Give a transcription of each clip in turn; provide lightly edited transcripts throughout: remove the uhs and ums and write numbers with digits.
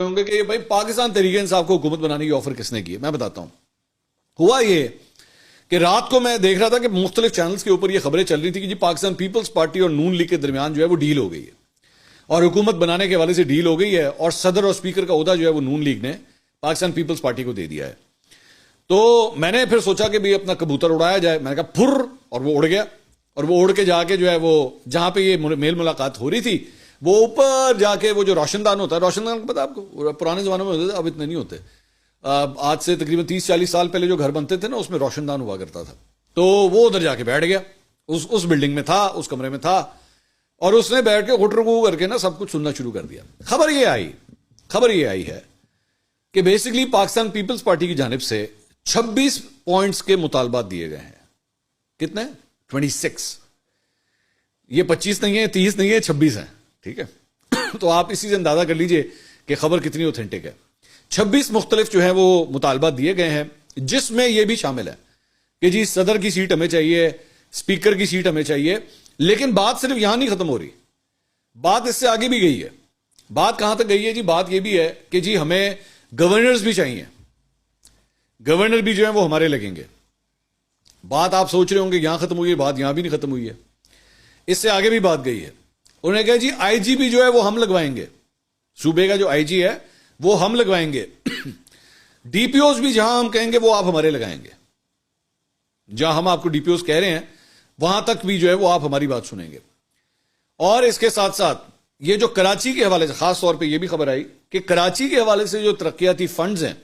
ہوں گے کہ بھائی پاکستان تحریک انصاف کو حکومت بنانے کی آفر کس نے کی ہے. میں بتاتا ہوں. ہوا یہ کہ رات کو میں دیکھ رہا تھا کہ مختلف چینلز کے اوپر یہ خبریں چل رہی تھی کہ جی پاکستان پیپلز پارٹی اور نون لیگ کے درمیان جو ہے وہ ڈیل ہو گئی ہے اور حکومت بنانے کے حوالے سے ڈیل ہو گئی ہے اور صدر اور اسپیکر کا عہدہ جو ہے وہ نون لیگ نے پاکستان پیپلز پارٹی کو دے دیا ہے. تو میں نے پھر سوچا کہ بھی اپنا کبوتر اڑایا جائے. میں نے کہا پھر، اور وہ اڑ گیا اور وہ اڑ کے جا کے جو ہے وہ جہاں پہ یہ میل ملاقات ہو رہی تھی وہ اوپر جا کے وہ جو روشن دان ہوتا ہے، روشن دان پتا آپ کو پرانے زمانے میں ہوتے تھے، اب اتنے نہیں ہوتے. آج سے تقریباً 30-40 سال پہلے جو گھر بنتے تھے نا اس میں روشن دان ہوا کرتا تھا. تو وہ ادھر جا کے بیٹھ گیا، اس بلڈنگ میں تھا، اس کمرے میں تھا اور اس نے بیٹھ کے گٹرگو کر کے نا سب کچھ سننا شروع کر دیا. خبر یہ آئی ہے کہ بیسکلی پاکستان پیپلز پارٹی کی جانب سے 26 پوائنٹس کے مطالبات دیے گئے ہیں. کتنے؟ 26. یہ 25 نہیں ہے، 30 نہیں ہے، 26 ہیں. ٹھیک ہے، تو آپ اسی سے اندازہ کر لیجئے کہ خبر کتنی اوتھینٹک ہے. 26 مختلف جو ہیں وہ مطالبات دیے گئے ہیں، جس میں یہ بھی شامل ہے کہ جی صدر کی سیٹ ہمیں چاہیے، اسپیکر کی سیٹ ہمیں چاہیے. لیکن بات صرف یہاں نہیں ختم ہو رہی، بات اس سے آگے بھی گئی ہے. بات کہاں تک گئی ہے جی؟ بات یہ بھی ہے کہ جی ہمیں گورنرز بھی چاہیے، گورنر بھی جو ہیں وہ ہمارے لگیں گے. بات آپ سوچ رہے ہوں گے یہاں ختم ہوئی ہے، بات یہاں بھی نہیں ختم ہوئی ہے، اس سے آگے بھی بات گئی ہے. انہوں نے کہا جی آئی جی بھی جو ہے وہ ہم لگوائیں گے، صوبے کا جو آئی جی ہے وہ ہم لگوائیں گے. ڈی پی اوز بھی جہاں ہم کہیں گے وہ آپ ہمارے لگائیں گے. جہاں ہم آپ کو ڈی پی اوز کہہ رہے ہیں وہاں تک بھی جو ہے وہ آپ ہماری بات سنیں گے. اور اس کے ساتھ ساتھ یہ جو کراچی کے حوالے سے خاص طور پہ یہ بھی خبر آئی کہ کراچی کے حوالے سے جو ترقیاتی فنڈز ہیں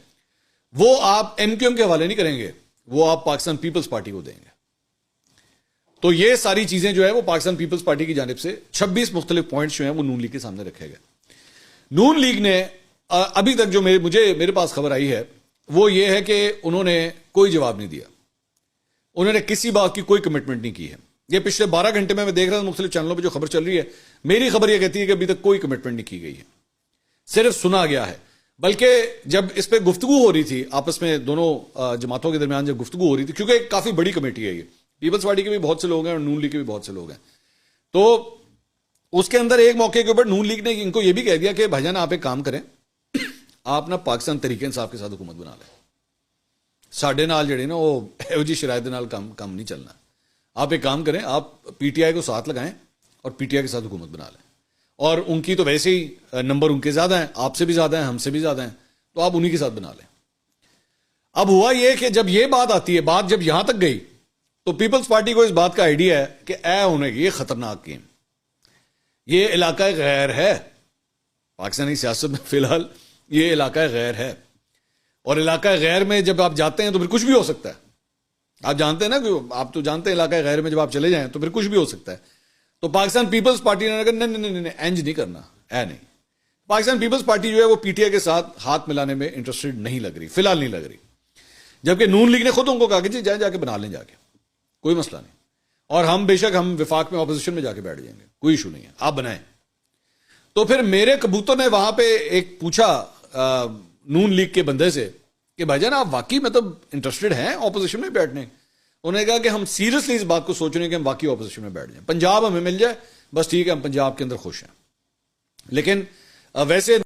وہ آپ ایم کیو ایم کے حوالے نہیں کریں گے، وہ آپ پاکستان پیپلز پارٹی کو دیں گے. تو یہ ساری چیزیں جو ہے وہ پاکستان پیپلز پارٹی کی جانب سے 26 مختلف پوائنٹس جو ہیں وہ نون لیگ کے سامنے رکھے گئے. نون لیگ نے ابھی تک جو میرے پاس خبر آئی ہے وہ یہ ہے کہ انہوں نے کوئی جواب نہیں دیا، انہوں نے کسی بات کی کوئی کمٹمنٹ نہیں کی ہے. یہ پچھلے 12 گھنٹے میں دیکھ رہا ہوں مختلف چینلوں پہ جو خبر چل رہی ہے، میری خبر یہ کہتی ہے کہ ابھی تک کوئی کمٹمنٹ نہیں کی گئی ہے، صرف سنا گیا ہے. بلکہ جب اس پہ گفتگو ہو رہی تھی آپس میں دونوں جماعتوں کے درمیان جب گفتگو ہو رہی تھی، کیونکہ کافی بڑی کمیٹی ہے یہ، پیپلز پارٹی کے بھی بہت سے لوگ ہیں اور نون لیگ کے بھی بہت سے لوگ ہیں، تو اس کے اندر ایک موقع کے اوپر نون لیگ نے ان کو یہ بھی کہہ دیا کہ بھائی جان آپ ایک کام کریں، آپ نا پاکستان تحریک انصاف کے ساتھ حکومت بنا لیں، ساڈے نال جڑے نا وہ ایہو جی شرائط نال کام نہیں چلنا. آپ ایک کام کریں، آپ پی ٹی آئی کو ساتھ لگائیں اور پی ٹی آئی کے ساتھ حکومت بنا لیں. اور ان کی تو ویسے ہی نمبر ان کے زیادہ ہیں، آپ سے بھی زیادہ ہیں، ہم سے بھی زیادہ ہیں، تو آپ انہی کے ساتھ بنا لیں. اب ہوا یہ کہ جب یہ بات آتی ہے، بات جب یہاں تک گئی تو پیپلز پارٹی کو اس بات کا آئیڈیا ہے کہ اے ہونے کی یہ خطرناک گیم، یہ علاقہ غیر ہے. پاکستانی سیاست میں فی الحال یہ علاقہ غیر ہے، اور علاقہ غیر میں جب آپ جاتے ہیں تو پھر کچھ بھی ہو سکتا ہے. آپ جانتے ہیں نا کہ آپ تو جانتے ہیں علاقہ غیر میں جب آپ چلے جائیں تو پھر کچھ بھی ہو سکتا ہے. تو پاکستان پیپلز پارٹی نے کہا نہیں اینج نہیں کرنا، نہیں. پاکستان پیپلز پارٹی جو ہے وہ پی ٹی آئی کے ساتھ ہاتھ ملانے میں انٹرسٹڈ نہیں لگ رہی، فی الحال نہیں لگ رہی. جبکہ نون لیگ نے خود ان کو کہا کہ جی جا کے بنا لیں، جا کے کوئی مسئلہ نہیں، اور ہم بے شک ہم وفاق میں اپوزیشن میں جا کے بیٹھ جائیں گے، کوئی ایشو نہیں ہے، آپ بنائیں. تو پھر میرے کبوتر نے وہاں پہ ایک پوچھا نون لیگ کے بندے سے کہ بھائی جان آپ واقعی مطلب انٹرسٹڈ ہیں اپوزیشن میں بیٹھنے؟ انہوں نے کہا کہ ہم سیریسلی اس بات کو سوچ رہے ہیں کہ ہم واقعی اپوزیشن میں بیٹھ جائیں، پنجاب ہمیں مل جائے بس ٹھیک ہے، ہم پنجاب کے اندر خوش ہیں. لیکن ویسے